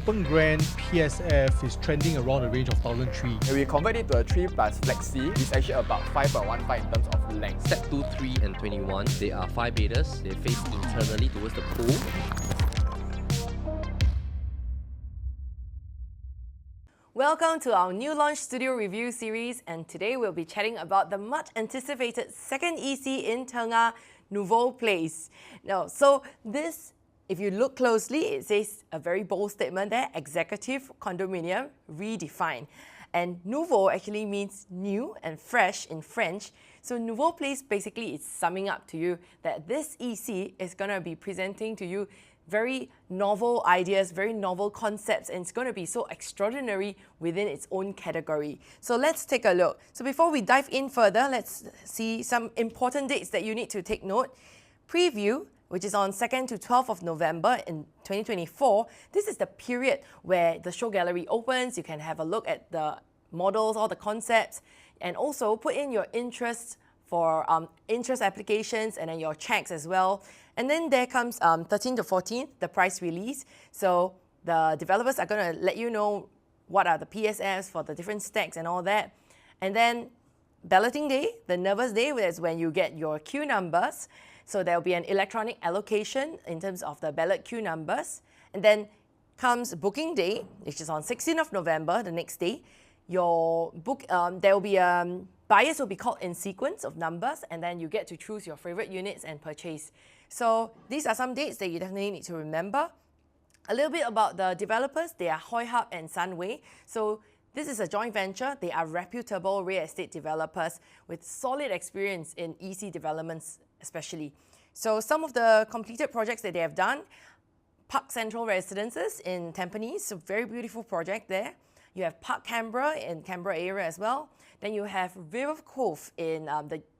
Copen Grand PSF is trending around the range of 1,003. When we convert it to a 3 plus flexi, it's actually about 5.15 in terms of length. Step 2, 3 and 21, they are 5 bedders. They face internally towards the pool. Welcome to our new launch studio review series, and today we'll be chatting about the much anticipated second EC in Tengah, Novo Place. Now, so this, if you look closely, it says a very bold statement there, executive condominium redefined. And nouveau actually means new and fresh in French. So Novo Place basically is summing up to you that this EC is going to be presenting to you very novel ideas, very novel concepts, and it's going to be so extraordinary within its own category. So let's take a look. So before we dive in further, let's see some important dates that you need to take note. Preview, which is on 2nd to 12th of November in 2024. This is the period where the show gallery opens. You can have a look at the models, all the concepts, and also put in your interests for interest applications and then your checks as well. And then there comes 13th to 14th, the price release. So the developers are going to let you know what are the PSFs for the different stacks and all that. And then balloting day, the nervous day, is when you get your queue numbers. So there will be an electronic allocation in terms of the ballot queue numbers. And then comes booking day, which is on 16th of November, the next day. Your book, there will be buyers will be called in sequence of numbers, and then you get to choose your favorite units and purchase. So these are some dates that you definitely need to remember. A little bit about the developers. They are Hoi Hup and Sunway. So this is a joint venture. They are reputable real estate developers with solid experience in EC developments especially. So some of the completed projects that they have done, Park Central Residences in Tampines, a very beautiful project there. You have Park Canberra in Canberra area as well. Then you have River Cove in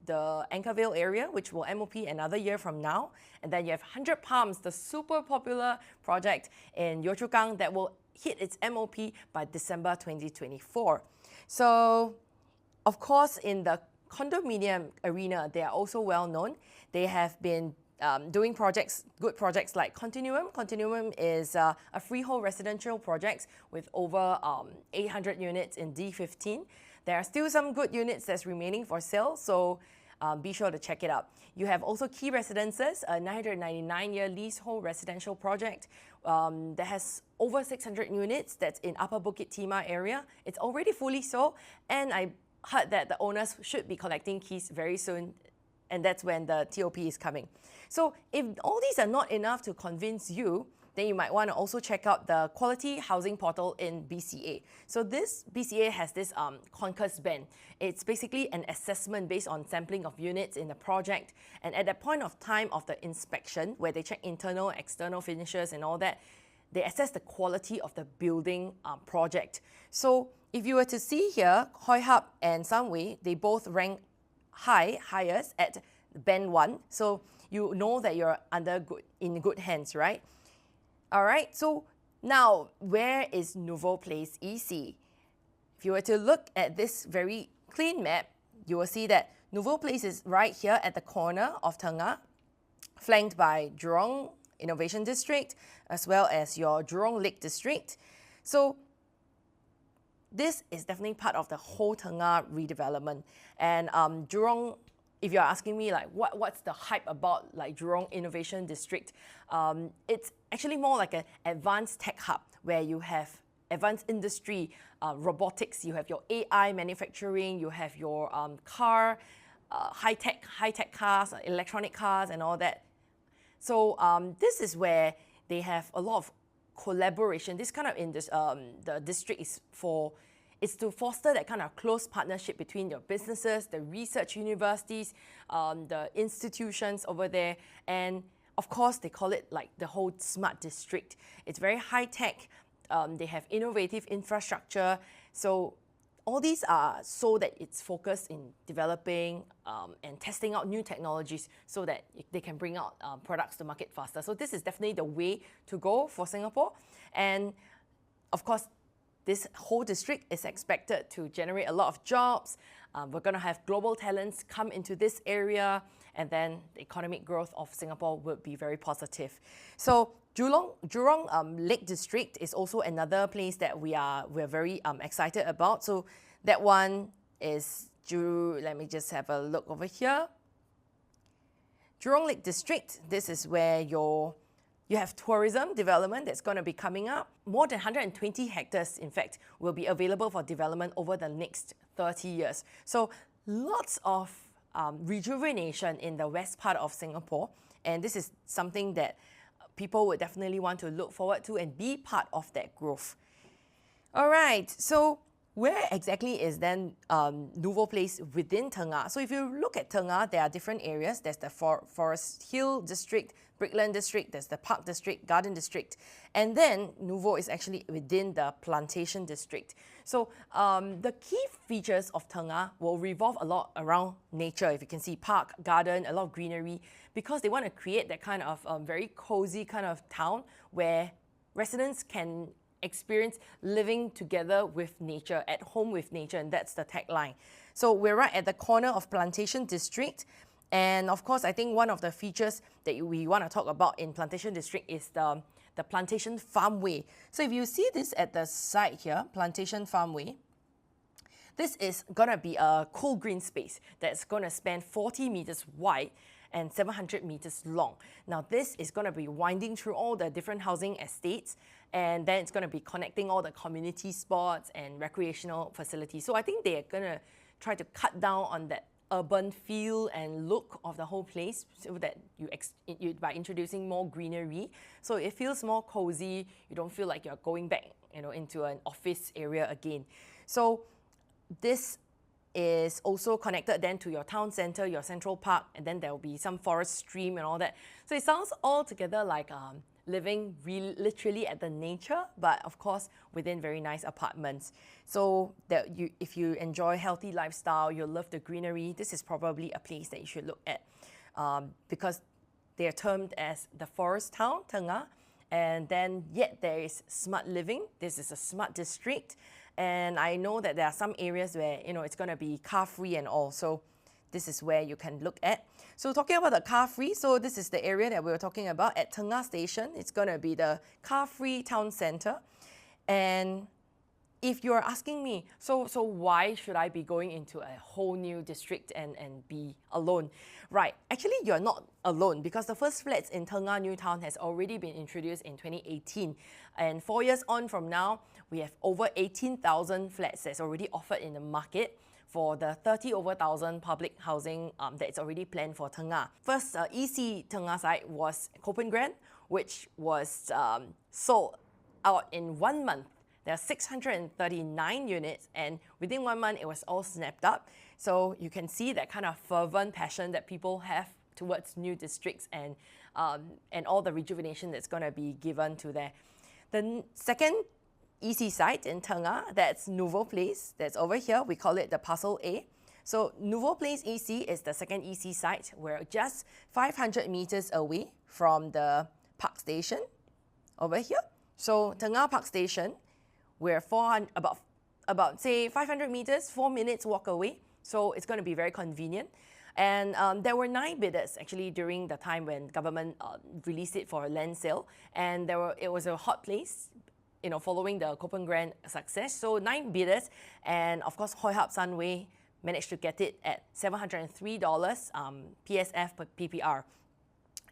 the Anchorvale area, which will MOP another year from now. And then you have 100 Palms, the super popular project in Yio Chu Kang that will hit its MOP by December 2024. So, of course, in the condominium arena, they are also well known. They have been doing projects, good projects like Continuum. Continuum is a freehold residential project with over 800 units in D15. There are still some good units that's remaining for sale, so be sure to check it out. You have also Key Residences, a 999-year leasehold residential project that has over 600 units that's in Upper Bukit Timah area. It's already fully sold, and I heard that the owners should be collecting keys very soon, and that's when the TOP is coming. So if all these are not enough to convince you, then you might want to also check out the Quality Housing Portal in BCA. So this BCA has this Concourse band. It's basically an assessment based on sampling of units in the project. And at that point of time of the inspection, where they check internal, external finishes and all that, they assess the quality of the building project. So if you were to see here, Hoi Hup and Sunway, they both rank highest at band 1. So you know that you're in good hands, right? All right, so now where is Novo Place EC? If you were to look at this very clean map, you will see that Novo Place is right here at the corner of Tengah, flanked by Jurong Innovation District, as well as your Jurong Lake District. So this is definitely part of the whole Tengah redevelopment. And Jurong, if you're asking me like what's the hype about like Jurong Innovation District, it's actually more like an advanced tech hub where you have advanced industry, robotics, you have your AI manufacturing, you have your car, high-tech cars, electronic cars and all that. So this is where they have a lot of collaboration. This kind of the district is to foster that kind of close partnership between your businesses, the research universities, the institutions over there, and of course they call it like the whole smart district. It's very high tech. They have innovative infrastructure. So all these are so that it's focused in developing and testing out new technologies so that they can bring out products to market faster. So this is definitely the way to go for Singapore. And of course, this whole district is expected to generate a lot of jobs. We're going to have global talents come into this area, and then the economic growth of Singapore will be very positive. So Jurong Lake District is also another place that we're very excited about. So that one is let me just have a look over here. Jurong Lake District, this is where you have tourism development that's going to be coming up. More than 120 hectares, in fact, will be available for development over the next 30 years. So lots of rejuvenation in the west part of Singapore. And this is something that people would definitely want to look forward to and be part of that growth. All right, so where exactly is then Novo Place within Tengah? So if you look at Tengah, there are different areas. There's the Forest Hill District, Brickland District, there's the Park District, Garden District, and then Novo is actually within the Plantation District. So the key features of Tengah will revolve a lot around nature. If you can see park, garden, a lot of greenery, because they want to create that kind of very cozy kind of town where residents can experience living together with nature, at home with nature, and that's the tagline. So we're right at the corner of Plantation District, and of course I think one of the features that we want to talk about in Plantation District is the Plantation Farmway. So if you see this at the side here, Plantation Farmway, this is going to be a cool green space that's going to span 40 meters wide and 700 meters long. Now this is going to be winding through all the different housing estates, and then it's going to be connecting all the community spots and recreational facilities. So I think they're going to try to cut down on that urban feel and look of the whole place, so that by introducing more greenery, so it feels more cozy. You don't feel like you're going back, into an office area again. So this is also connected then to your town centre, your central park, and then there will be some forest stream and all that. So it sounds all together like living literally at the nature, but of course within very nice apartments. So that if you enjoy healthy lifestyle, you love the greenery, this is probably a place that you should look at, because they are termed as the forest town, Tengah, and then yet there is smart living. This is a smart district. And I know that there are some areas where, it's going to be car-free and all. So this is where you can look at. So talking about the car-free, so this is the area that we were talking about at Tengah Station. It's going to be the car-free town centre. And if you're asking me, so why should I be going into a whole new district and be alone? Right, actually you're not alone, because the first flats in Tengah New Town has already been introduced in 2018. And 4 years on from now, we have over 18,000 flats that's already offered in the market for the 30 over 1,000 public housing that's already planned for Tengah. First EC Tengah site was Copen Grand, which was sold out in 1 month. There are 639 units, and within 1 month, it was all snapped up. So you can see that kind of fervent passion that people have towards new districts and all the rejuvenation that's going to be given to there. The second EC site in Tengah, that's Novo Place, that's over here. We call it the Parcel A. So Novo Place EC is the second EC site. We're just 500 meters away from the Park Station over here. So Tengah Park Station, we're about say 500 meters, 4 minutes walk away. So it's going to be very convenient. And there were 9 bidders actually during the time when government released it for a land sale. And it was a hot place, following the Copen Grand success. So 9 bidders, and of course Hoi Hup Sunway managed to get it at $703 PSF per PPR.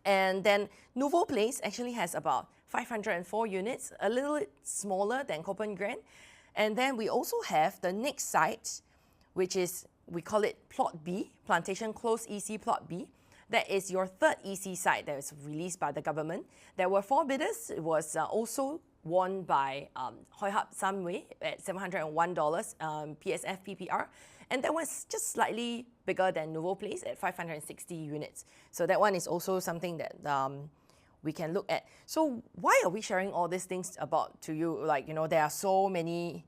And then Novo Place actually has about 504 units, a little bit smaller than Copen Grand. And then we also have the next site, which is, we call it Plot B, Plantation Close EC Plot B. That is your third EC site that was released by the government. There were 4 bidders. It was also won by Hoi Hup Sunway at $701 PSF PPR. And that was just slightly bigger than Novo Place at 560 units. So that one is also something that we can look at. So why are we sharing all these things about to you? Like, there are so many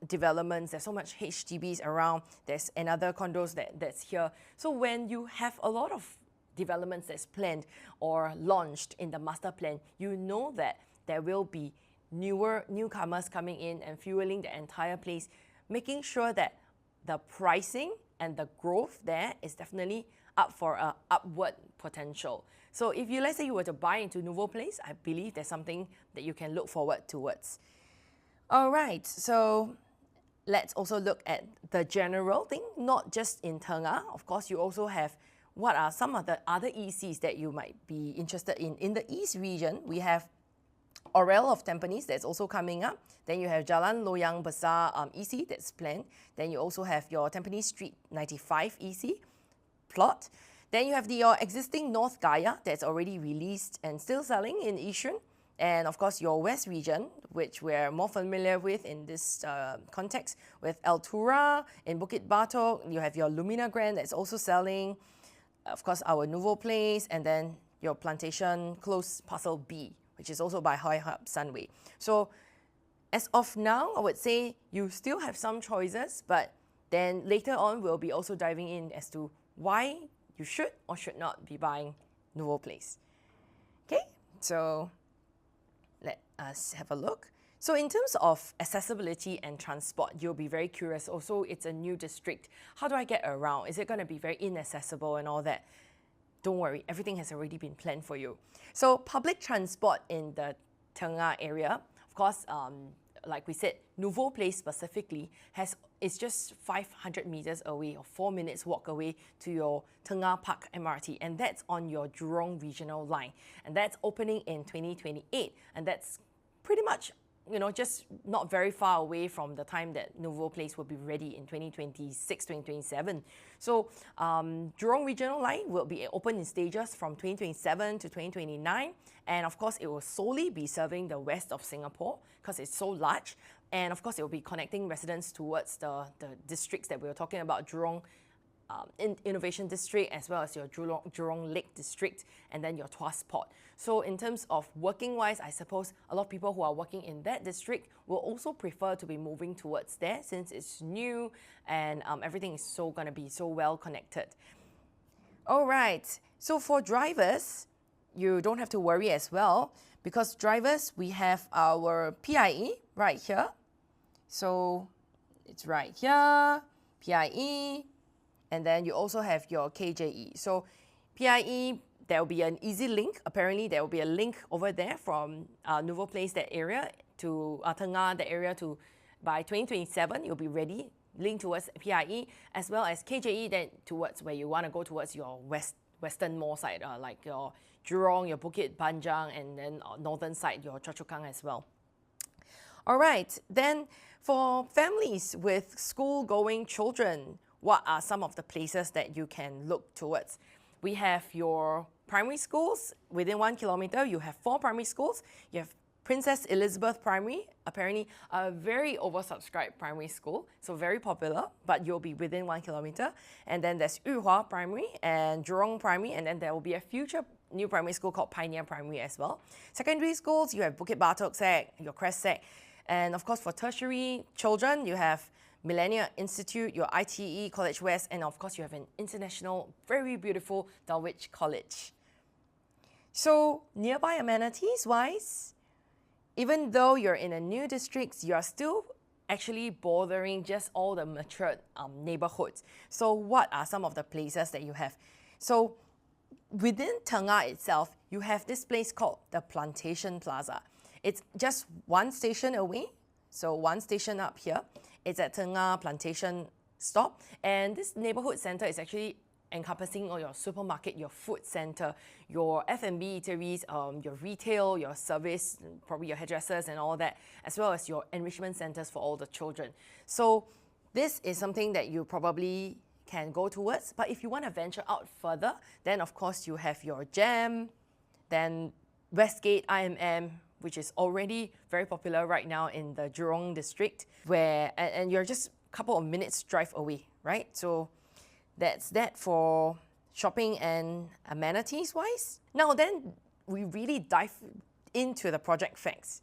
developments, there's so much HDBs around, there's another condos that's here. So when you have a lot of developments that's planned or launched in the master plan, you know that there will be newcomers coming in and fueling the entire place, making sure that the pricing and the growth there is definitely up for an upward potential. So if you, let's say you were to buy into Novo Place, I believe there's something that you can look forward towards. All right, so let's also look at the general thing, not just in Tengah. Of course, you also have what are some of the other ECs that you might be interested in. In the East region, we have Orel of Tampines that's also coming up. Then you have Jalan Loyang Besar EC that's planned. Then you also have your Tampines Street 95 EC plot. Then you have your existing North Gaya that's already released and still selling in Yishun. And of course, your West region, which we're more familiar with in this context, with Altura in Bukit Batok. You have your Lumina Grand that's also selling. Of course, our Novo Place, and then your Plantation Close Parcel B, which is also by Hoi Hup Sunway. So as of now, I would say you still have some choices, but then later on, we'll be also diving in as to why you should or should not be buying Novo Place. Okay, so let us have a look. So in terms of accessibility and transport, you'll be very curious. Also, it's a new district. How do I get around? Is it going to be very inaccessible and all that? Don't worry, everything has already been planned for you. So public transport in the Tengah area, of course, like we said, Novo Place specifically is just 500 meters away or 4 minutes walk away to your Tengah Park MRT, and that's on your Jurong Regional Line. And that's opening in 2028, and that's pretty much, you know, just not very far away from the time that Novo Place will be ready in 2026, 2027. So Jurong Regional Line will be open in stages from 2027 to 2029. And of course, it will solely be serving the west of Singapore because it's so large. And of course, it will be connecting residents towards the districts that we were talking about, Jurong Innovation District, as well as your Jurong Lake District, and then your Tuas Port. So in terms of working wise, I suppose a lot of people who are working in that district will also prefer to be moving towards there since it's new and everything is so going to be so well connected. All right, so for drivers, you don't have to worry as well because drivers, we have our PIE right here. So it's right here, PIE. And then you also have your KJE. So PIE, there will be an easy link. Apparently, there will be a link over there from Novo Place, that area, to Tengah, the area, to by 2027, you'll be ready, linked towards PIE, as well as KJE, then towards where you want to go towards your western mall side, like your Jurong, your Bukit Panjang, and then northern side, your Choa Chu Kang as well. All right, then for families with school-going children, what are some of the places that you can look towards? We have your primary schools. Within 1 kilometer, you have 4 primary schools. You have Princess Elizabeth Primary, apparently a very oversubscribed primary school, so very popular, but you'll be within 1 kilometer. And then there's Yuhua Primary and Jurong Primary, and then there will be a future new primary school called Pioneer Primary as well. Secondary schools, you have Bukit Batok Sec, your Crest Sec. And of course, for tertiary children, you have Millennia Institute, your ITE, College West, and of course you have an international, very beautiful Dulwich College. So nearby amenities wise, even though you're in a new district, you are still actually bordering just all the matured neighborhoods. So what are some of the places that you have? So within Tengah itself, you have this place called the Plantation Plaza. It's just one station away, so one station up here. It's at Tengah Plantation stop, and this neighborhood center is actually encompassing all your supermarket, your food center, your F&B eateries, your retail, your service, probably your hairdressers and all that, as well as your enrichment centers for all the children. So this is something that you probably can go towards, but if you want to venture out further, then of course you have your GEM, then Westgate IMM, which is already very popular right now in the Jurong district, where and you're just a couple of minutes drive away, right? So that's that for shopping and amenities wise. Now then, we really dive into the project facts.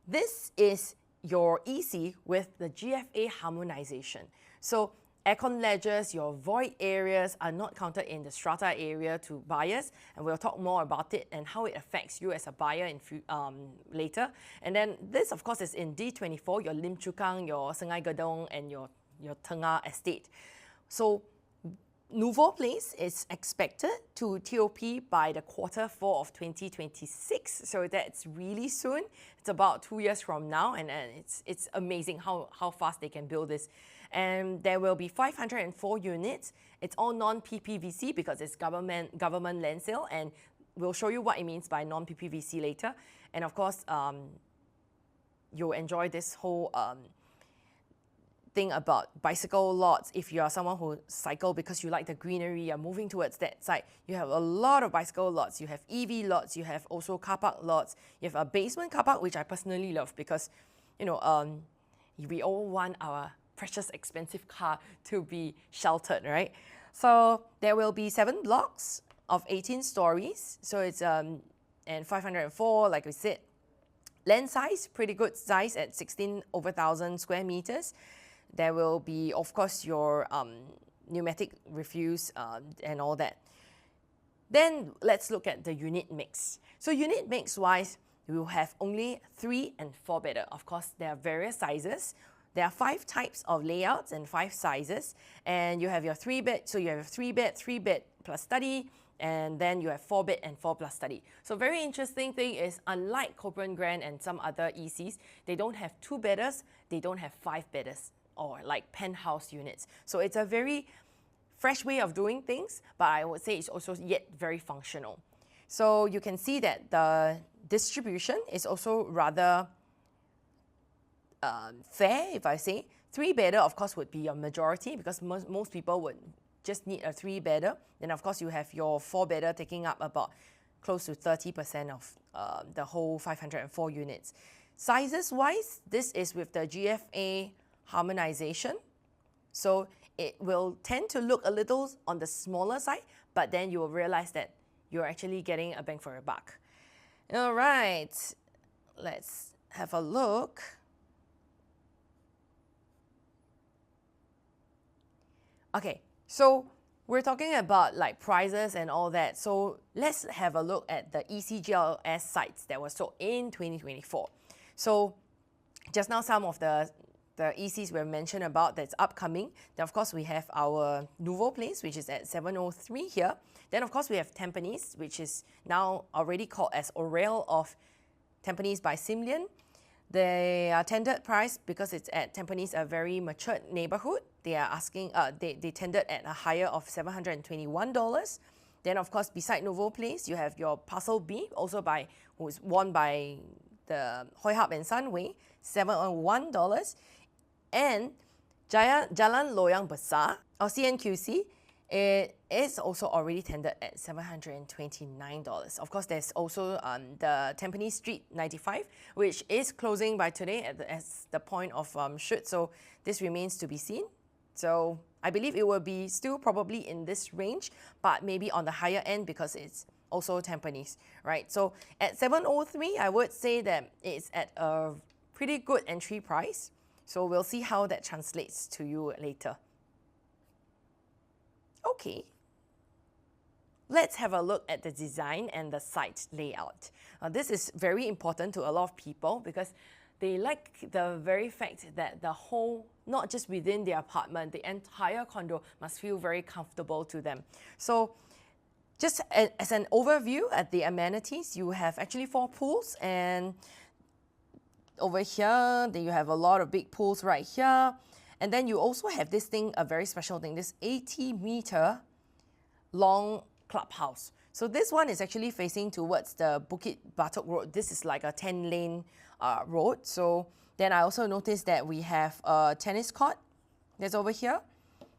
This is your EC with the GFA harmonization. So aircon ledgers, your void areas are not counted in the strata area to buyers, and we'll talk more about it and how it affects you as a buyer in later. And then this, of course, is in D24, your Lim Chu Kang, your Sungai Gedong, and your Tengah estate. So Novo Place is expected to TOP by the Q4 of 2026, so that's really soon. It's about 2 years from now, and it's amazing how fast they can build this. And there will be 504 units. It's all non-PPVC because it's government land sale, and we'll show you what it means by non-PPVC later. And of course, you'll enjoy this whole thing about bicycle lots. If you are someone who cycle because you like the greenery, you're moving towards that side, you have a lot of bicycle lots. You have EV lots, you have also car park lots, you have a basement car park, which I personally love because, you know, we all want our precious expensive car to be sheltered, right? So there will be 7 blocks of 18 stories. So it's and 504, like we said. Land size, pretty good size at 16/1,000 square meters. There will be, of course, your pneumatic refuse and all that. Then let's look at the unit mix. So unit mix wise, we will have only 3 and 4 bedder. Of course, there are various sizes. There are 5 types of layouts and 5 sizes. And you have your 3 bed, so you have 3 bed plus study, and then you have 4 bed and 4 plus study. So very interesting thing is, unlike Copen Grand and some other ECs, they don't have 2 bedders, they don't have 5 bedders, or like penthouse units. So it's a very fresh way of doing things, but I would say it's also yet very functional. So you can see that the distribution is also rather fair, if I say. 3 bedder, of course, would be a majority because most people would just need a 3 bedder. Then, of course, you have your 4 bedder taking up about close to 30% of the whole 504 units. Sizes wise, this is with the GFA harmonization. So it will tend to look a little on the smaller side, but then you will realize that you're actually getting a bang for your buck. All right, let's have a look. Okay, so we're talking about like prices and all that. So let's have a look at the ECGLS sites that were sold in 2024. So just now some of the ECs were mentioned about that's upcoming. Then of course we have our Novo Place, which is at 703 here. Then of course we have Tampines, which is now already called as Orel of Tampines by Simlian. They are tendered price because it's at Tampines, a very matured neighborhood. They are asking, they tendered at a higher of $721. Then of course beside Novo Place, you have your Parcel B, also by who's won by the Hoi Hup and Sunway, $701. And Jalan Loyang Besar, or CNQC, it is also already tendered at $729. Of course, there's also the Tampines Street 95, which is closing by today as the point of shoot. So this remains to be seen. So I believe it will be still probably in this range, but maybe on the higher end because it's also Tampines, right? So at 703, I would say that it's at a pretty good entry price. So we'll see how that translates to you later. Okay, let's have a look at the design and the site layout. This is very important to a lot of people because they like the very fact that the whole, not just within the apartment, the entire condo must feel very comfortable to them. So just as an overview at the amenities, you have actually 4 pools, and over here, then you have a lot of big pools right here. And then you also have this thing, a very special thing, this 80-meter long clubhouse. So this one is actually facing towards the Bukit Batok Road. This is like a 10-lane road. So then I also noticed that we have a tennis court that's over here.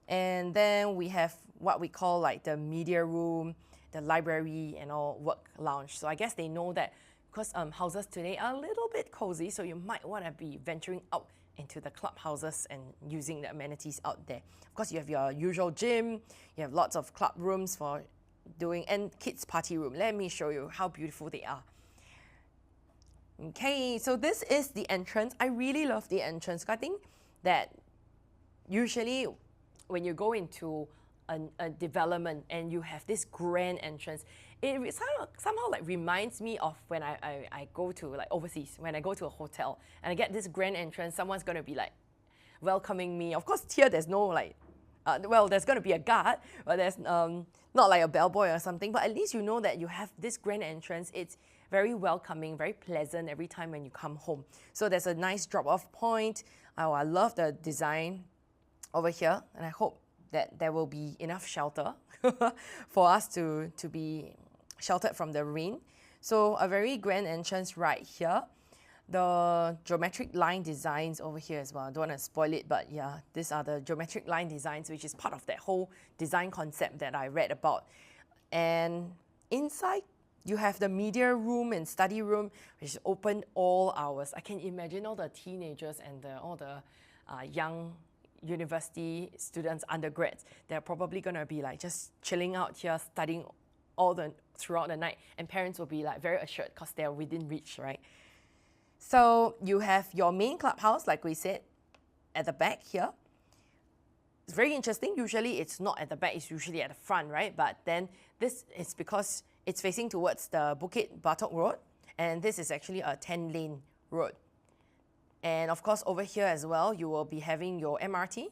And then we have what we call like the media room, the library, and all work lounge. So I guess they know that because houses today are a little bit cozy, so you might want to be venturing out into the clubhouses and using the amenities out there. Of course, you have your usual gym, you have lots of club rooms for doing, and kids party room. Let me show you how beautiful they are. Okay, so this is the entrance. I really love the entrance. I think that usually when you go into a development and you have this grand entrance, it somehow like reminds me of when I go to like overseas, when I go to a hotel and I get this grand entrance, someone's going to be like welcoming me. Of course, here there's no like well, there's going to be a guard, but there's not like a bellboy or something, but at least you know that you have this grand entrance. It's very welcoming, very pleasant every time when you come home. So there's a nice drop-off point. Oh, I love the design over here, and I hope that there will be enough shelter for us to be sheltered from the rain. So a very grand entrance right here. The geometric line designs over here as well. I don't want to spoil it, but yeah, these are the geometric line designs, which is part of that whole design concept that I read about. And inside, you have the media room and study room, which is open all hours. I can imagine all the teenagers and all the young university students, undergrads, they're probably going to be like just chilling out here, studying throughout the night. And parents will be like very assured because they're within reach, right? So you have your main clubhouse, like we said, at the back here. It's very interesting. Usually it's not at the back, it's usually at the front, right? But then this is because it's facing towards the Bukit Batok Road, and this is actually a 10-lane road. And of course, over here as well, you will be having your MRT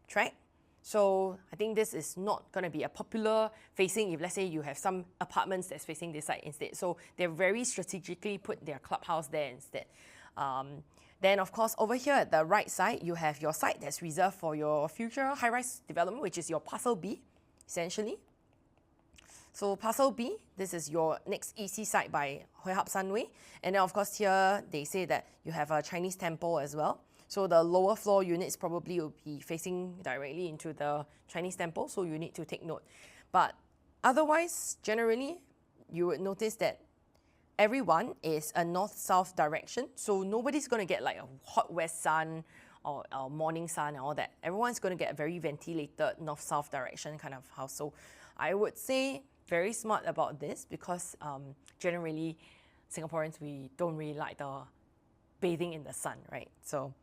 track. So I think this is not going to be a popular facing if, let's say, you have some apartments that's facing this side instead. So they've very strategically put their clubhouse there instead. Then, of course, over here at the right side, you have your site that's reserved for your future high-rise development, which is your Parcel B, essentially. So Parcel B, this is your next EC site by Hoi Hup Sunway. And then, of course, here they say that you have a Chinese temple as well. So the lower floor units probably will be facing directly into the Chinese temple, so you need to take note. But otherwise, generally, you would notice that everyone is a north-south direction, so nobody's going to get like a hot west sun or morning sun and all that. Everyone's going to get a very ventilated north-south direction kind of house. So I would say very smart about this because generally, Singaporeans, we don't really like the bathing in the sun, right? So.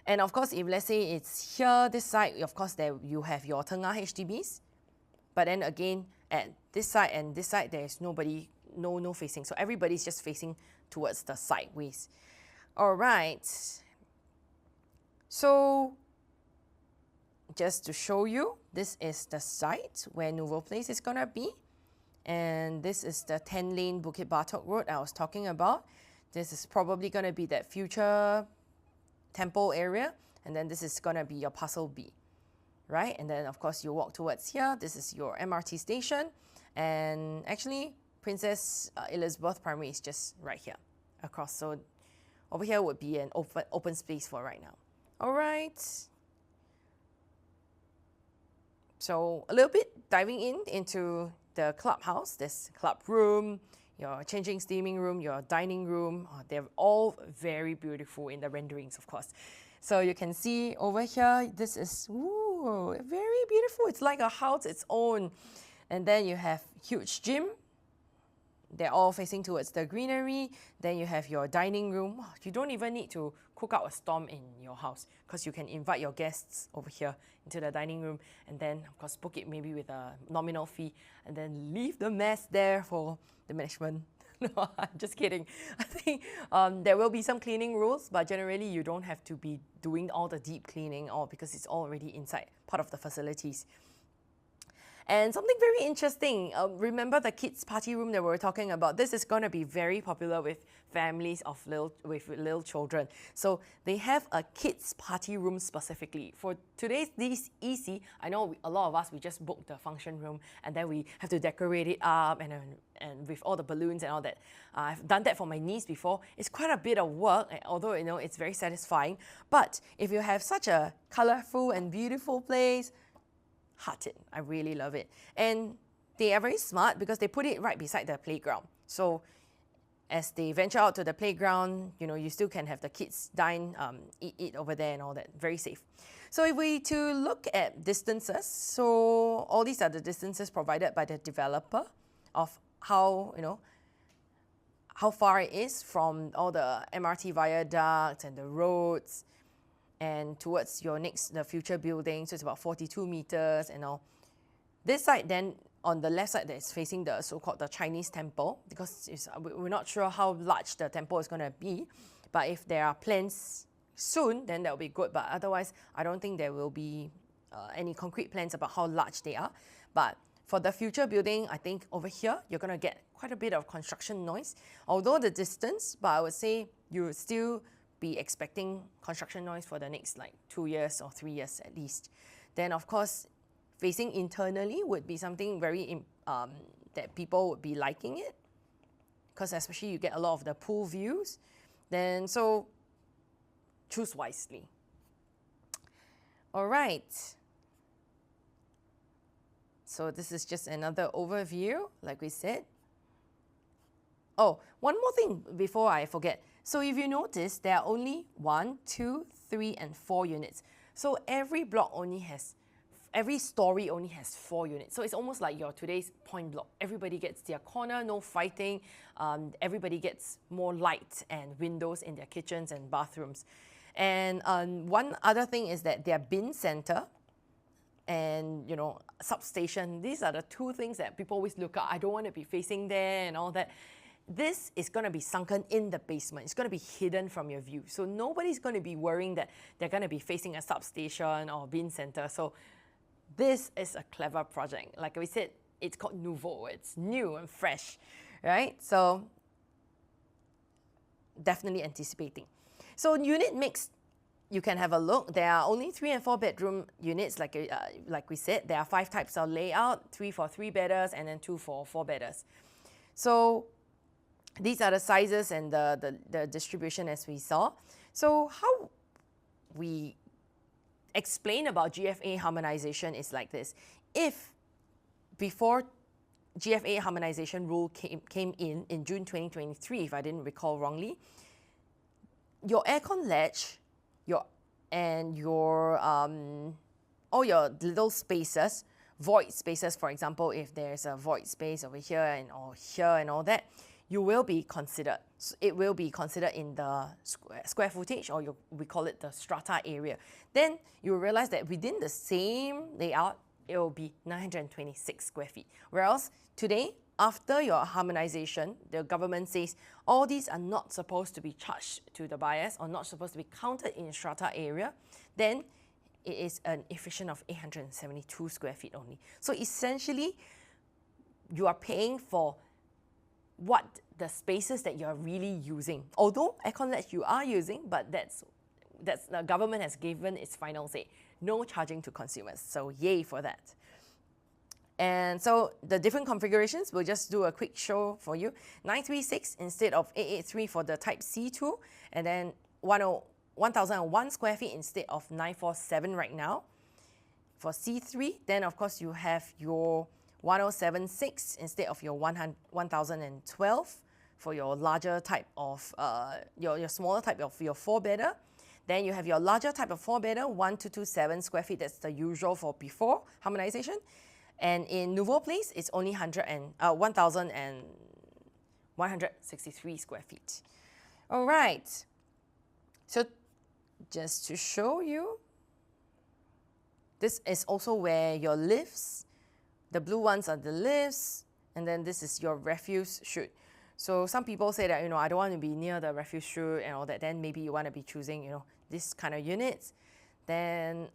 And of course, if let's say it's here, this side, of course, there you have your Tengah HDBs. But then again, at this side and this side, there is nobody, no facing. So everybody's just facing towards the sideways. All right. So just to show you, this is the site where Novo Place is going to be. And this is the 10-lane Bukit Batok Road I was talking about. This is probably going to be that future temple area, and then this is going to be your Parcel B, right? And then of course you walk towards here. This is your MRT station, and actually Princess Elizabeth Primary is just right here across. So over here would be an open space for right now. All right. So a little bit diving into the clubhouse. There's club room, your changing steaming room, your dining room. They're all very beautiful in the renderings, of course. So you can see over here, this is very beautiful. It's like a house its own. And then you have huge gym. They're all facing towards the greenery. Then you have your dining room. You don't even need to cook out a storm in your house because you can invite your guests over here into the dining room and then, of course, book it maybe with a nominal fee and then leave the mess there for the management. No, I'm just kidding. I think there will be some cleaning rules, but generally you don't have to be doing all the deep cleaning because it's already inside part of the facilities. And something very interesting, remember the kids' party room that we were talking about? This is going to be very popular with families with little children. So they have a kids' party room specifically. For today's EC, I know a lot of us, we just book the function room and then we have to decorate it up and with all the balloons and all that. I've done that for my niece before. It's quite a bit of work, although it's very satisfying. But if you have such a colorful and beautiful place, heart it. I really love it. And they are very smart because they put it right beside the playground. So as they venture out to the playground, you still can have the kids dine, eat over there and all that. Very safe. So if we to look at distances, so all these are the distances provided by the developer of how far it is from all the MRT viaducts and the roads and towards the future building. So it's about 42 meters and all. This side then, on the left side, that is facing the so-called the Chinese temple, because we're not sure how large the temple is going to be. But if there are plans soon, then that will be good. But otherwise, I don't think there will be any concrete plans about how large they are. But for the future building, I think over here, you're going to get quite a bit of construction noise. Although the distance, but I would say you would still be expecting construction noise for the next like 2 years or 3 years at least. Then of course, facing internally would be something very that people would be liking it, because especially you get a lot of the pool views. Then so choose wisely. All right. So this is just another overview, like we said. Oh, one more thing before I forget. So if you notice, there are only 1, 2, 3, and 4 units. So every block only has, every story only has 4 units. So it's almost like your today's point block. Everybody gets their corner, no fighting. Everybody gets more light and windows in their kitchens and bathrooms. And one other thing is that their bin center and, you know, substation, these are the 2 things that people always look at. I don't want to be facing there and all that. This is going to be sunken in the basement. It's going to be hidden from your view. So nobody's going to be worrying that they're going to be facing a substation or bin center. So this is a clever project. Like we said, it's called Nouveau. It's new and fresh, right? So definitely anticipating. So unit mix, you can have a look. There are only 3 and 4 bedroom units, like we said. There are 5 types of layout, 3 for 3-bedders and then 2 for 4-bedders. So these are the sizes and the distribution as we saw. So how we explain about GFA harmonization is like this. If before GFA harmonization rule came in June 2023, if I didn't recall wrongly, your aircon ledge, all your little spaces, void spaces, for example, if there's a void space over here and or here and all that, you will be considered. It will be considered in the square footage, or we call it the strata area. Then you will realize that within the same layout, it will be 926 square feet. Whereas today, after your harmonization, the government says all these are not supposed to be charged to the buyers or not supposed to be counted in strata area, then it is an efficient of 872 square feet only. So essentially, you are paying for what the spaces that you're really using. Although aircon ledge you are using, but that's the government has given its final say. No charging to consumers. So yay for that. And so the different configurations, we'll just do a quick show for you. 936 instead of 883 for the type C2, and then 1001 square feet instead of 947 right now. For C3, then of course you have your 1076 instead of your 1012 for your larger type of, your smaller type of your 4-bedder. Then you have your larger type of 4-bedder, 1227 square feet. That's the usual for before harmonization. And in Novo Place, it's only 1,163 square feet. All right. So just to show you, this is also where your lifts, the blue ones are the lifts, and then this is your refuse chute. So some people say that, you know, I don't want to be near the refuse chute and all that. Then maybe you want to be choosing, you know, this kind of units. Then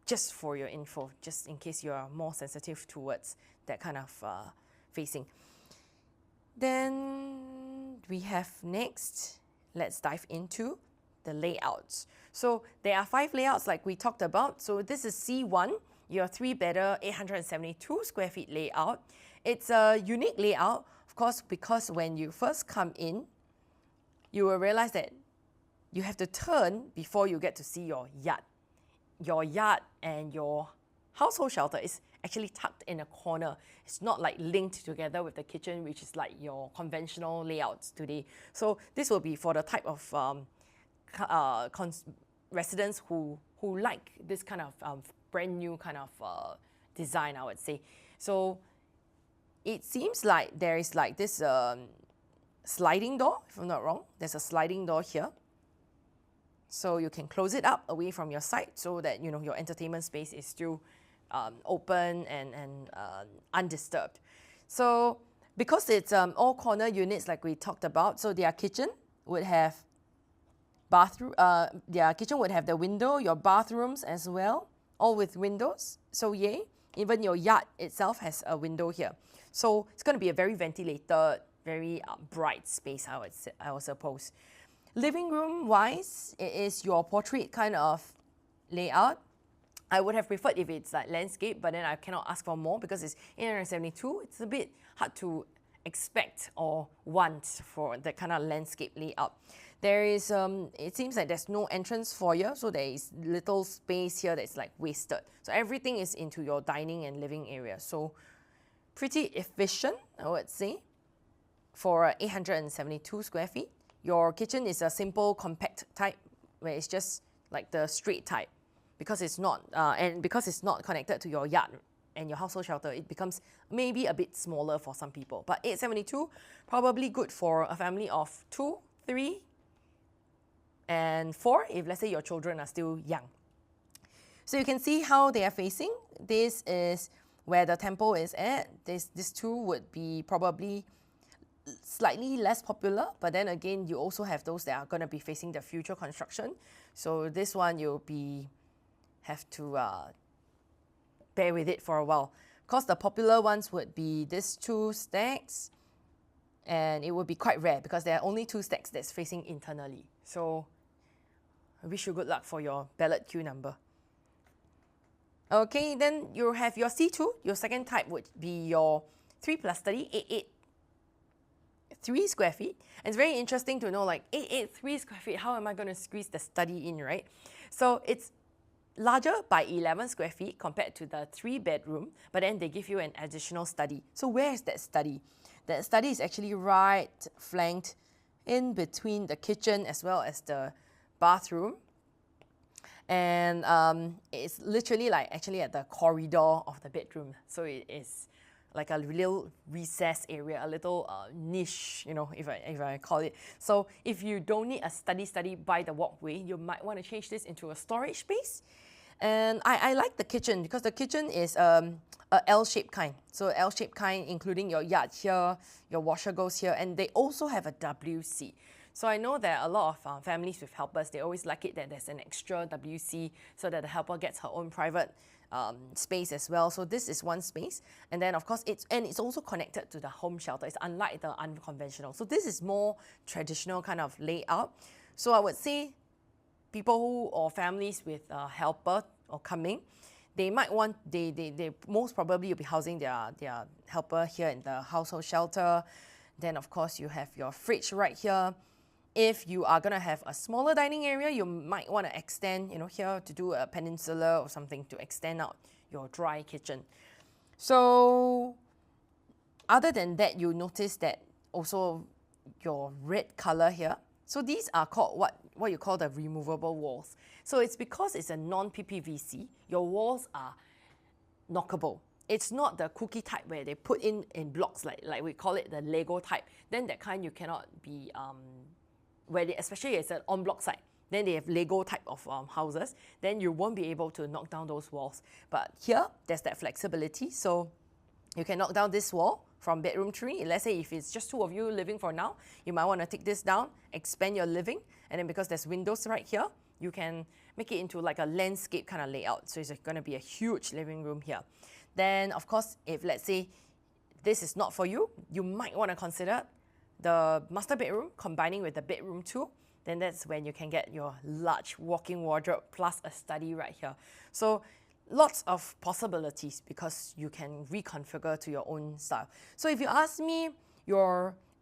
just for your info, just in case you are more sensitive towards that kind of facing. Then we have next, let's dive into the layouts. So there are 5 layouts like we talked about. So this is C1, your 3-bedder, 872 square feet layout. It's a unique layout, of course, because when you first come in, you will realize that you have to turn before you get to see your yard. Your yard and your household shelter is actually tucked in a corner. It's not like linked together with the kitchen, which is like your conventional layouts today. So this will be for the type of residents who like this kind of brand new kind of design, I would say. So it seems like there is like this sliding door, if I'm not wrong. There's a sliding door here. So you can close it up away from your site so that, you know, your entertainment space is still open and undisturbed. So because it's all corner units like we talked about, so their kitchen would have their kitchen would have the window, your bathrooms as well, all with windows. So yay, even your yard itself has a window here. So it's going to be a very ventilated, very bright space, I would suppose. Living room wise, it is your portrait kind of layout. I would have preferred if it's like landscape, but then I cannot ask for more because it's 872. It's a bit hard to expect or want for that kind of landscape layout. There is, it seems like there's no entrance foyer, so there is little space here that's like wasted. So everything is into your dining and living area. So pretty efficient, I would say, for 872 square feet. Your kitchen is a simple compact type where it's just like the straight type. Because it's not, because it's not connected to your yard and your household shelter, it becomes maybe a bit smaller for some people. But 872, probably good for a family of 2, 3, and 4, if let's say your children are still young. So you can see how they are facing. This is where the temple is at. These two would be probably slightly less popular, but then again, you also have those that are going to be facing the future construction. So this one, you'll have to bear with it for a while. Of course, the popular ones would be these 2 stacks, and it would be quite rare because there are only 2 stacks that's facing internally. So I wish you good luck for your ballot queue number. Okay, then you have your C2. Your second type would be your 3 plus 30, 883 square feet. And it's very interesting to know, like 883 square feet, how am I going to squeeze the study in, right? So it's larger by 11 square feet compared to the 3-bedroom, but then they give you an additional study. So where is that study? That study is actually right flanked in between the kitchen as well as the bathroom. And it's literally like actually at the corridor of the bedroom. So it is like a little recess area, a little niche, you know, if I call it. So if you don't need a study by the walkway, you might want to change this into a storage space. And I like the kitchen because the kitchen is a L-shaped kind. So L-shaped kind, including your yard here, your washer goes here, and they also have a WC. So I know that a lot of families with helpers, they always like it that there's an extra WC so that the helper gets her own private space as well. So this is one space, and then of course it's also connected to the home shelter. It's unlike the unconventional. So this is more traditional kind of layout. So I would say people or families with a helper or coming, they might want, they most probably will be housing their helper here in the household shelter. Then of course you have your fridge right here. If you are going to have a smaller dining area, you might want to extend, you know, here to do a peninsula or something to extend out your dry kitchen. So other than that, you notice that also your red color here. So these are called what you call the removable walls. So it's because it's a non-PPVC, your walls are knockable. It's not the cookie type where they put in blocks like we call it the Lego type. Then that kind you cannot be where they, especially it's an en-bloc site, then they have Lego type of houses, then you won't be able to knock down those walls. But here, there's that flexibility, so you can knock down this wall from bedroom 3. Let's say if it's just 2 of you living for now, you might want to take this down, expand your living, and then because there's windows right here, you can make it into like a landscape kind of layout. So it's going to be a huge living room here. Then, of course, if let's say this is not for you, you might want to consider the master bedroom combining with the bedroom 2, then that's when you can get your large walk-in wardrobe plus a study right here. So lots of possibilities because you can reconfigure to your own style. So if you ask me,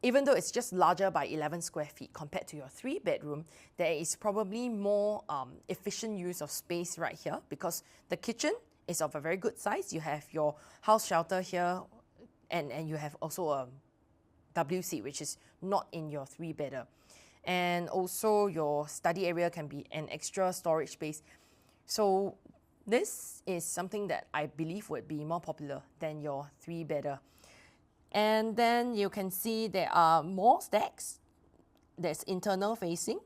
even though it's just larger by 11 square feet compared to your 3-bedroom, there is probably more efficient use of space right here because the kitchen is of a very good size. You have your house shelter here and you have also a WC, which is not in your 3-bedder. And also your study area can be an extra storage space. So this is something that I believe would be more popular than your 3-bedder. And then you can see there are more stacks. There's internal facing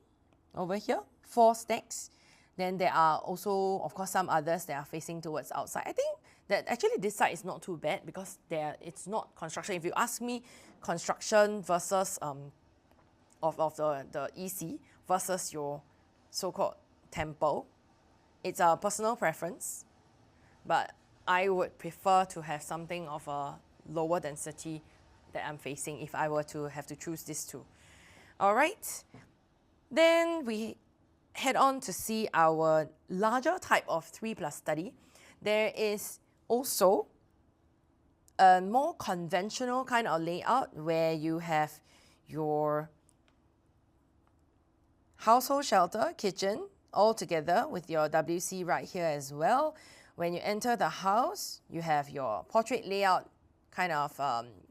over here, 4 stacks. Then there are also, of course, some others that are facing towards outside. I think that actually this side is not too bad because it's not construction. If you ask me, construction versus of the EC versus your so-called temple. It's a personal preference, but I would prefer to have something of a lower density that I'm facing if I were to have to choose these two. All right, then we head on to see our larger type of 3+ study. There is also a more conventional kind of layout where you have your household shelter, kitchen, all together with your WC right here as well. When you enter the house, you have your portrait layout kind of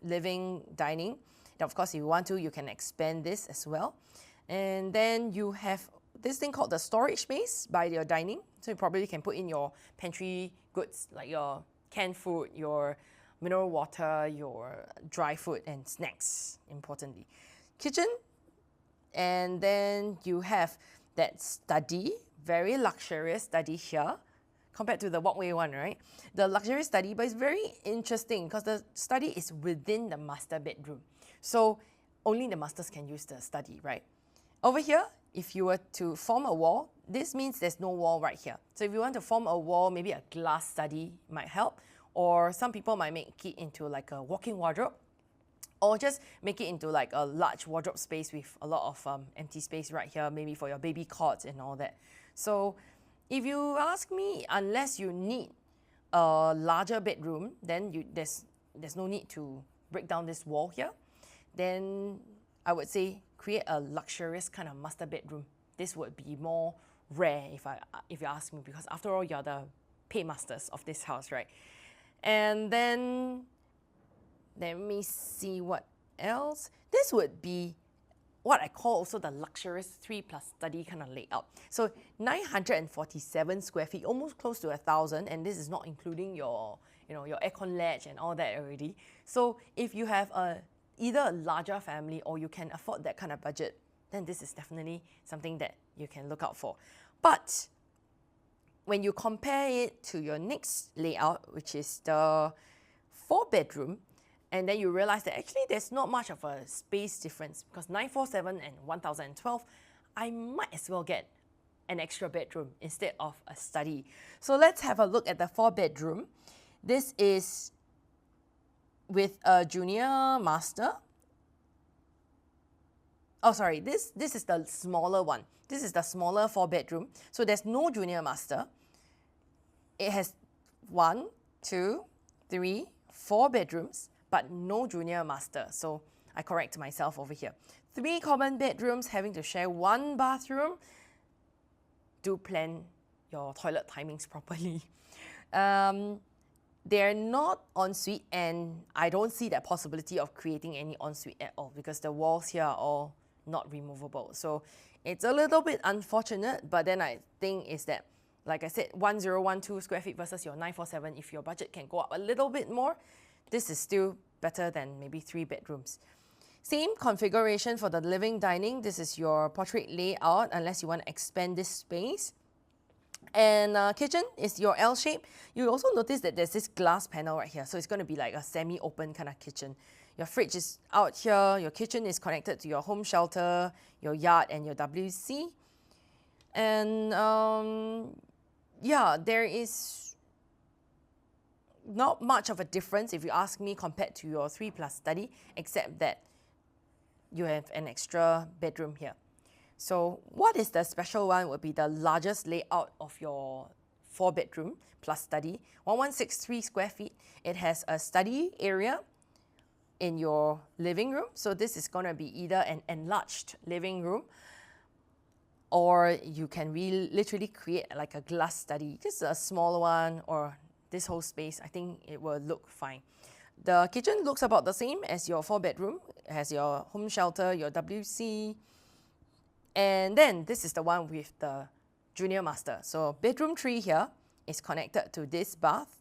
living, dining. And of course, if you want to, you can expand this as well. And then you have this thing called the storage space by your dining. So you probably can put in your pantry goods like your canned food, your mineral water, your dry food and snacks, importantly. Kitchen, and then you have that study, very luxurious study here, compared to the walkway one, right? The luxurious study, but it's very interesting because the study is within the master bedroom. So only the masters can use the study, right? Over here, if you were to form a wall, this means there's no wall right here. So if you want to form a wall, maybe a glass study might help, or some people might make it into like a walk-in wardrobe, or just make it into like a large wardrobe space with a lot of empty space right here, maybe for your baby cots and all that. So if you ask me, unless you need a larger bedroom, then there's no need to break down this wall here. Then I would say create a luxurious kind of master bedroom. This would be more rare if you ask me, because after all, you're the paymasters of this house, right? And then let me see what else. This would be what I call also the luxurious 3+ study kind of layout. So 947 square feet, almost close to 1,000, and this is not including your aircon ledge and all that already. So if you have either a larger family or you can afford that kind of budget, then this is definitely something that you can look out for. But when you compare it to your next layout, which is the 4-bedroom, and then you realize that actually there's not much of a space difference, because 947 and 1012, I might as well get an extra bedroom instead of a study. So let's have a look at the 4-bedroom. This is with a junior master. Oh, sorry, this is the smaller one. This is the smaller 4-bedroom. So there's no junior master. It has 1, 2, 3, 4 bedrooms, but no junior master. So I correct myself over here. 3 common bedrooms having to share 1 bathroom. Do plan your toilet timings properly. They're not ensuite, and I don't see that possibility of creating any ensuite at all because the walls here are all not removable. So it's a little bit unfortunate, but then I think is that, like I said, 1012 square feet versus your 947, if your budget can go up a little bit more, this is still better than maybe 3 bedrooms. Same configuration for the living dining. This is your portrait layout, unless you want to expand this space. And kitchen is your L shape. You also notice that there's this glass panel right here. So it's going to be like a semi-open kind of kitchen. Your fridge is out here. Your kitchen is connected to your home shelter, your yard, and your WC. And yeah, there is not much of a difference, if you ask me, compared to your 3+ study, except that you have an extra bedroom here. So what is the special one would be the largest layout of your 4-bedroom plus study, 1163 square feet. It has a study area in your living room. So this is going to be either an enlarged living room, or you can literally create like a glass study. This is a small one, or this whole space. I think it will look fine. The kitchen looks about the same as your 4-bedroom. It has your home shelter, your WC. And then this is the one with the junior master. So bedroom 3 here is connected to this bath.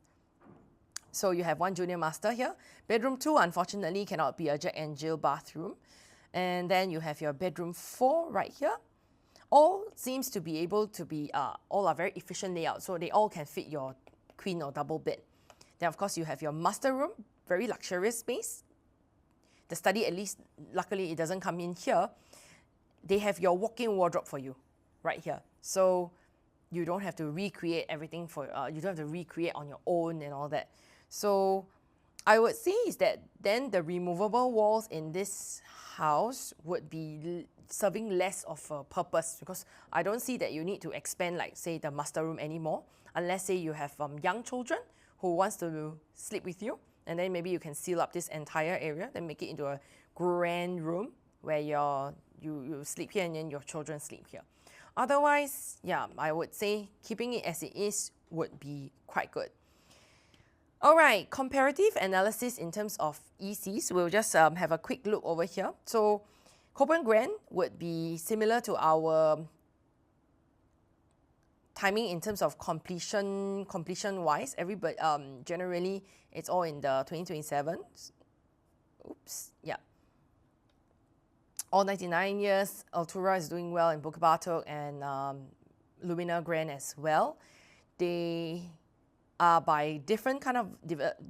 So you have 1 junior master here. Bedroom 2, unfortunately, cannot be a Jack and Jill bathroom. And then you have your bedroom 4 right here. All seems to be able to be, all are very efficient layout. So they all can fit your queen or double bed. Then of course you have your master room, very luxurious space. The study, at least, luckily it doesn't come in here. They have your walk-in wardrobe for you right here. So you don't have to recreate everything you don't have to recreate on your own and all that. So I would say is that then the removable walls in this house would be serving less of a purpose, because I don't see that you need to expand, like say the master room anymore, unless say you have young children who wants to sleep with you, and then maybe you can seal up this entire area, then make it into a grand room where you sleep here and then your children sleep here. Otherwise, yeah, I would say keeping it as it is would be quite good. All right, comparative analysis in terms of ECs. We'll just have a quick look over here. So Copen Grand would be similar to our timing in terms of completion wise. Everybody generally it's all in the 2027. Oops, yeah. All 99 years. Altura is doing well in Bukit Batok and Lumina Grand as well. They are by different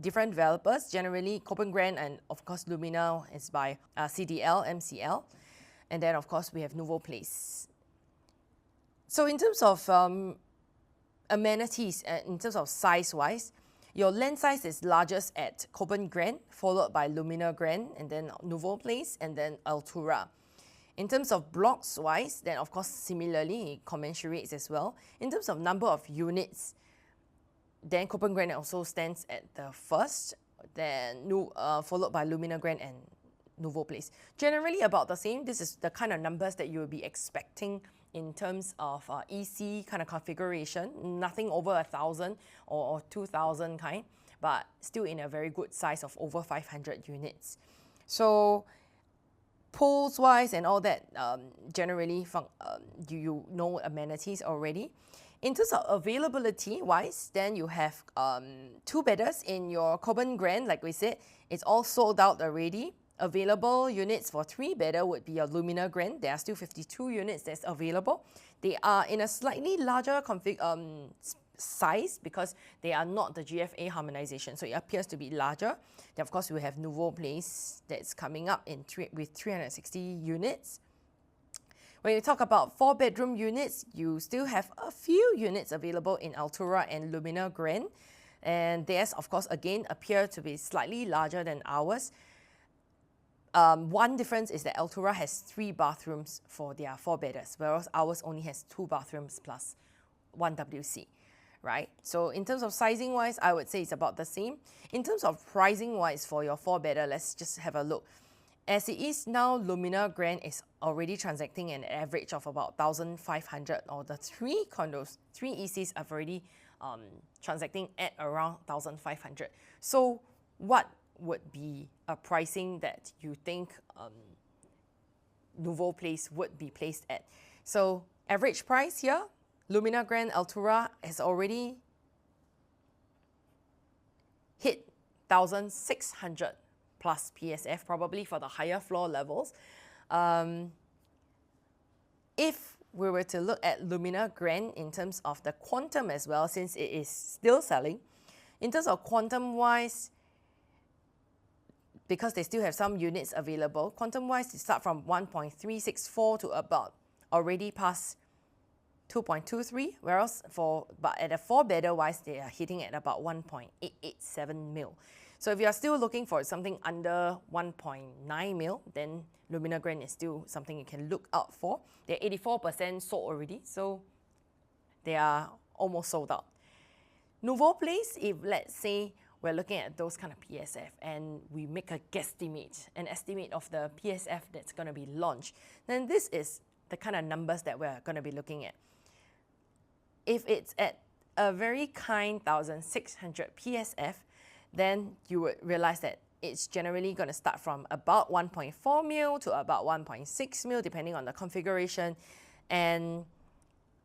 different developers. Generally, Copen Grand and of course Lumina is by CDL, MCL, and then of course we have Novo Place. So in terms of amenities, in terms of size-wise, your land size is largest at Copen Grand, followed by Lumina Grand, and then Novo Place, and then Altura. In terms of blocks-wise, then of course similarly it commensurates as well. In terms of number of units, then Copen Grand also stands at the first, then followed by Lumina Grand and Novo Place. Generally about the same. This is the kind of numbers that you will be expecting in terms of EC kind of configuration. Nothing over 1,000 or 2,000 kind, but still in a very good size of over 500 units. So pools wise and all that, generally you know amenities already. In terms of availability wise, then you have 2-bedders in your Copen Grand. Like we said, it's all sold out already. Available units for 3-bedder would be your Lumina Grand. There are still 52 units that's available. They are in a slightly larger size because they are not the GFA harmonization, so it appears to be larger. Then of course we have Novo Place that's coming up with 360 units. When you talk about 4-bedroom units, you still have a few units available in Altura and Lumina Grand, and theirs of course again appear to be slightly larger than ours. One difference is that Altura has 3 bathrooms for their 4-bedders, whereas ours only has 2 bathrooms plus 1 WC, right? So in terms of sizing wise, I would say it's about the same. In terms of pricing wise for your 4-bedder, let's just have a look. As it is now, Lumina Grand is already transacting an average of about 1,500, or the 3 condos, 3 ECs are already transacting at around 1,500. So what would be a pricing that you think Novo Place would be placed at? So average price here, Lumina Grand Altura has already hit 1,600 plus PSF, probably for the higher floor levels. If we were to look at Lumina Grand in terms of the quantum as well, since it is still selling, in terms of quantum wise, because they still have some units available, quantum wise they start from 1.364 to about already past 2.23, whereas but at a 4-bedder wise they are hitting at about 1.887 mil. So if you are still looking for something under 1.9 mil, then Lumina Grand is still something you can look out for. They're 84% sold already, so they are almost sold out. Novo Place, if let's say we're looking at those kind of PSF and we make a guesstimate, an estimate of the PSF that's going to be launched, then this is the kind of numbers that we're going to be looking at. If it's at a very kind 1,600 PSF, then you would realize that it's generally going to start from about 1.4 mil to about 1.6 mil, depending on the configuration. And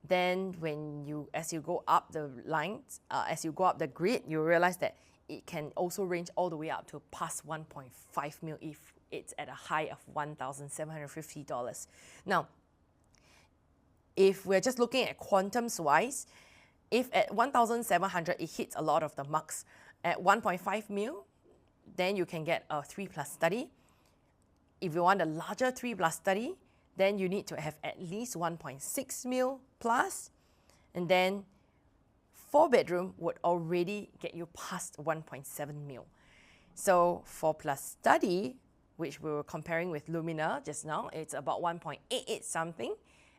then as you go up the lines, as you go up the grid, you realize that it can also range all the way up to past 1.5 mil if it's at a high of $1,750. Now, if we're just looking at quantums wise, if at 1,700 it hits a lot of the marks, at 1.5 mil, then you can get a 3+ study. If you want a larger 3+ study, then you need to have at least 1.6 mil plus, and then 4-bedroom would already get you past 1.7 mil. So for plus study, which we were comparing with Lumina just now, it's about 1.88 something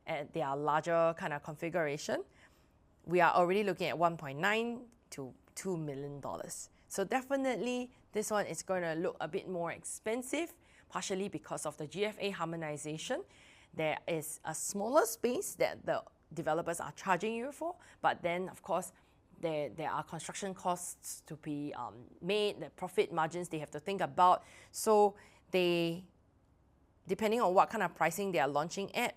at their larger kind of configuration. We are already looking at 1.9 to $2 million. So definitely this one is going to look a bit more expensive, partially because of the GFA harmonization. There is a smaller space that the developers are charging you for, but then of course there are construction costs to be made, the profit margins they have to think about. So they, depending on what kind of pricing they are launching at,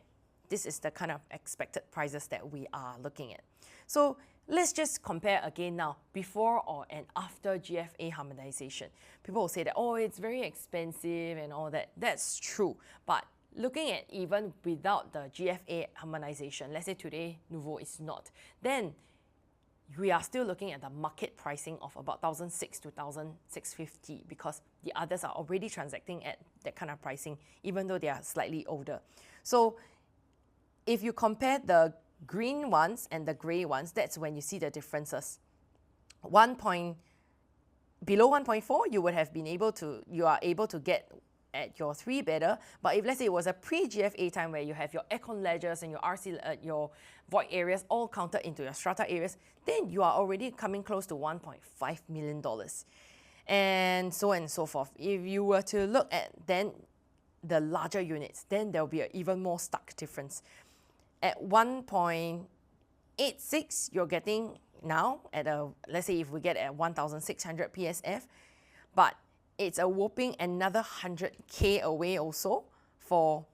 this is the kind of expected prices that we are looking at. So let's just compare again now, before or and after GFA harmonization. People will say that, oh, it's very expensive and all that. That's true. But looking at even without the GFA harmonization, let's say today Nuvo is not, then we are still looking at the market pricing of about 1,600 to 1,650 because the others are already transacting at that kind of pricing, even though they are slightly older. So if you compare the green ones and the grey ones, that's when you see the differences. Below 1.4, you would have been able to, you are able to get at your 3-bedder, but if let's say it was a pre-GFA time where you have your aircon ledgers and your RC, your void areas all counted into your strata areas, then you are already coming close to $1.5 million. And so on and so forth. If you were to look at then the larger units, then there will be an even more stark difference. At 1.86, you're getting now at a, let's say if we get at 1,600 PSF, but it's a whopping another 100K away also for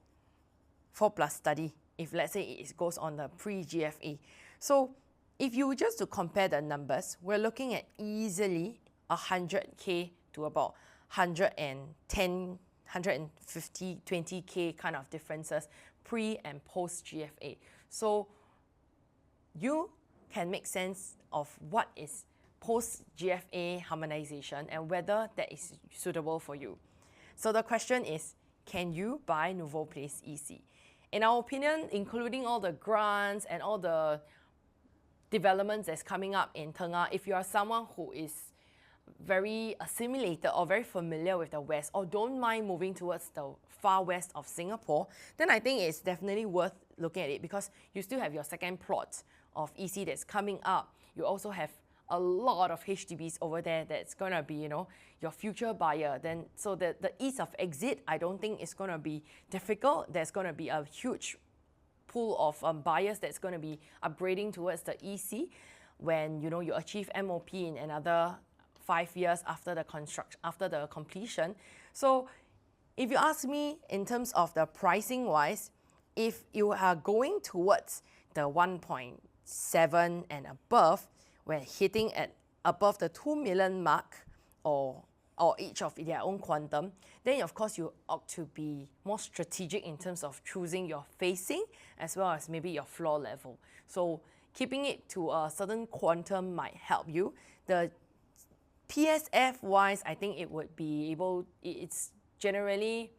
4 plus study, if let's say it goes on the pre-GFA. So if you were just to compare the numbers, we're looking at easily 100K to about 110, 150, 20K kind of differences pre and post GFA. So you can make sense of what is post GFA harmonization and whether that is suitable for you. So the question is, can you buy Novo Place EC? In our opinion, including all the grants and all the developments that's coming up in Tengah, if you are someone who is very assimilated or very familiar with the West or don't mind moving towards the far west of Singapore, then I think it's definitely worth looking at it because you still have your second plot of EC that's coming up. You also have a lot of HDBs over there that's going to be, you know, your future buyer. Then, so the ease of exit, I don't think is going to be difficult. There's going to be a huge pool of buyers that's going to be upgrading towards the EC when, you know, you achieve MOP in another 5 years after the completion. So if you ask me in terms of the pricing wise, if you are going towards the 1.7 and above, we're hitting at above the 2 million mark or each of their own quantum, then of course you ought to be more strategic in terms of choosing your facing as well as maybe your floor level. So keeping it to a certain quantum might help you. The PSF wise, I think it would be able, it's generally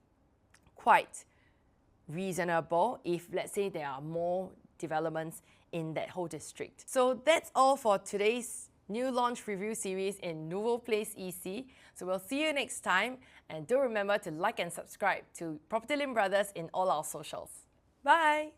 quite reasonable if let's say there are more developments in that whole district. So that's all for today's new launch review series in Novo Place EC. So we'll see you next time, and do remember to like and subscribe to PropertyLimBrothers in all our socials. Bye!